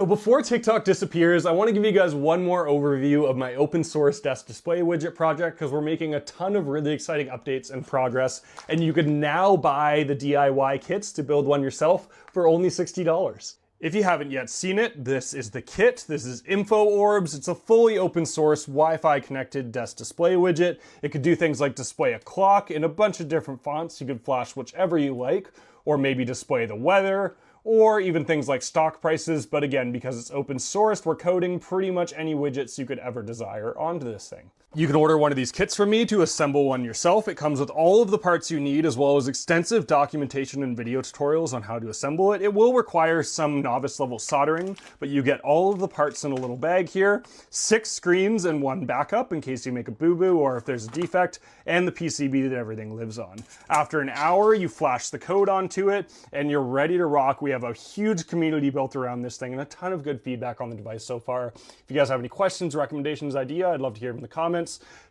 So before TikTok disappears, I want to give you guys one more overview of my open source desk display widget project because we're making a ton of really exciting updates and progress, and you can now buy the DIY kits to build one yourself for only $60. If you haven't yet seen it, this is the kit. This is Info Orbs. It's a fully open source Wi-Fi connected desk display widget. It could do things like display a clock in a bunch of different fonts. You could flash whichever you like, or maybe display the weather, or even things like stock prices. But again, because it's open sourced, we're coding pretty much any widgets you could ever desire onto this thing. You can order one of these kits from me to assemble one yourself. It comes with all of the parts you need, as well as extensive documentation and video tutorials on how to assemble it. It will require some novice level soldering, but you get all of the parts in a little bag here, 6 screens and 1 backup in case you make a boo-boo or if there's a defect, and the PCB that everything lives on. After an hour, you flash the code onto it, and you're ready to rock. We have a huge community built around this thing and a ton of good feedback on the device so far. If you guys have any questions, recommendations, idea, I'd love to hear them in the comments.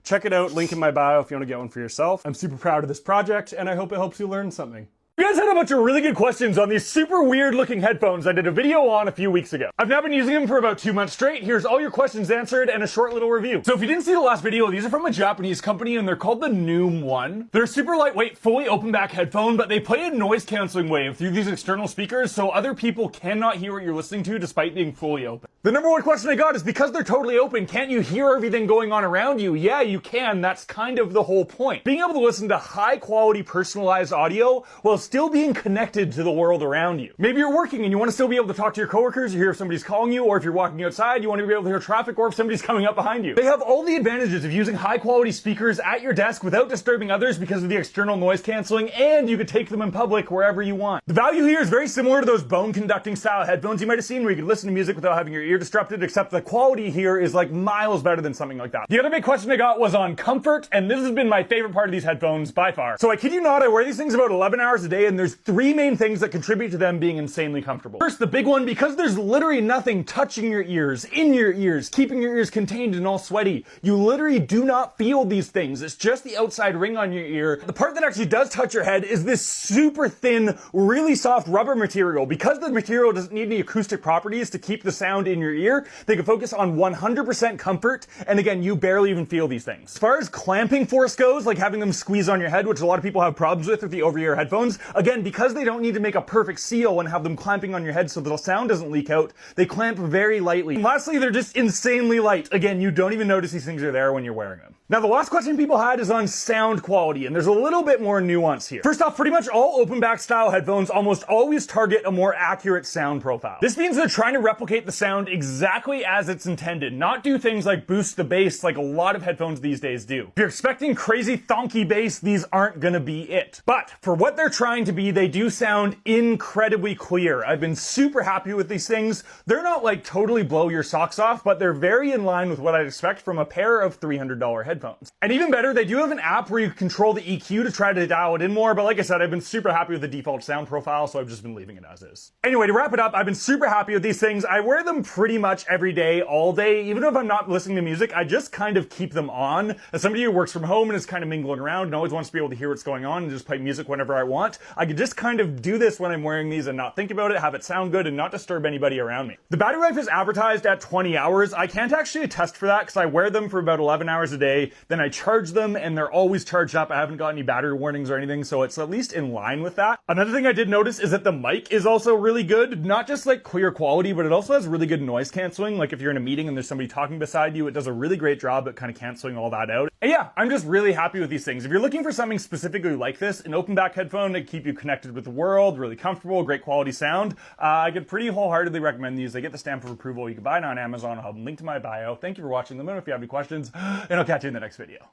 Check it out, link in my bio if you want to get one for yourself. I'm super proud of this project, and I hope it helps you learn something. You guys had a bunch of really good questions on these super weird looking headphones I did a video on a few weeks ago. I've now been using them for about 2 months straight. Here's all your questions answered and a short little review. So if you didn't see the last video, these are from a Japanese company and they're called the Noom One. They're a super lightweight, fully open back headphone, but they play a noise canceling wave through these external speakers so other people cannot hear what you're listening to despite being fully open. The number one question I got is, because they're totally open, can't you hear everything going on around you? Yeah, you can. That's kind of the whole point. Being able to listen to high quality personalized audio while still being connected to the world around you. Maybe you're working and you want to still be able to talk to your coworkers, you hear if somebody's calling you, or if you're walking outside, you want to be able to hear traffic or if somebody's coming up behind you. They have all the advantages of using high quality speakers at your desk without disturbing others because of the external noise canceling, and you could take them in public wherever you want. The value here is very similar to those bone conducting style headphones you might have seen where you could listen to music without having your ear disrupted, except the quality here is like miles better than something like that. The other big question I got was on comfort, and this has been my favorite part of these headphones by far. So I kid you not, I wear these things about 11 hours a day, and there's 3 main things that contribute to them being insanely comfortable. First, the big one, because there's literally nothing touching your ears, in your ears, keeping your ears contained and all sweaty. You literally do not feel these things. It's just the outside ring on your ear. The part that actually does touch your head is this super thin, really soft rubber material. Because the material doesn't need any acoustic properties to keep the sound in your ear, they can focus on 100% comfort, and again, you barely even feel these things. As far as clamping force goes, like having them squeeze on your head, which a lot of people have problems with the over-ear headphones, again, because they don't need to make a perfect seal and have them clamping on your head so the sound doesn't leak out, they clamp very lightly. And lastly, they're just insanely light. Again, you don't even notice these things are there when you're wearing them. Now, the last question people had is on sound quality, and there's a little bit more nuance here. First off, pretty much all open back style headphones almost always target a more accurate sound profile. This means they're trying to replicate the sound exactly as it's intended, not do things like boost the bass like a lot of headphones these days do. If you're expecting crazy thonky bass, these aren't gonna be it. But for what they're trying to be, they do sound incredibly clear. I've been super happy with these things. They're not like totally blow your socks off, but they're very in line with what I'd expect from a pair of $300 headphones. And even better, they do have an app where you control the EQ to try to dial it in more, but like I said, I've been super happy with the default sound profile, so I've just been leaving it as is. Anyway, to wrap it up, I've been super happy with these things. I wear them pretty much every day, all day. Even if I'm not listening to music, I just kind of keep them on. As somebody who works from home and is kind of mingling around and always wants to be able to hear what's going on and just play music whenever I want, I could just kind of do this when I'm wearing these and not think about it, have it sound good, and not disturb anybody around me. The battery life is advertised at 20 hours. I can't actually attest for that because I wear them for about 11 hours a day, then I charge them and they're always charged up. I haven't got any battery warnings or anything, so it's at least in line with that. Another thing I did notice is that the mic is also really good. Not just like clear quality, but it also has really good noise canceling. Like if you're in a meeting and there's somebody talking beside you, it does a really great job at kind of canceling all that out. And yeah, I'm just really happy with these things. If you're looking for something specifically like this, an open back headphone to keep you connected with the world, really comfortable, great quality sound, I could pretty wholeheartedly recommend these. They get the stamp of approval. You can buy it on Amazon. I'll have a link to my bio. Thank you for watching. Let me know if you have any questions, and I'll catch you in the next video.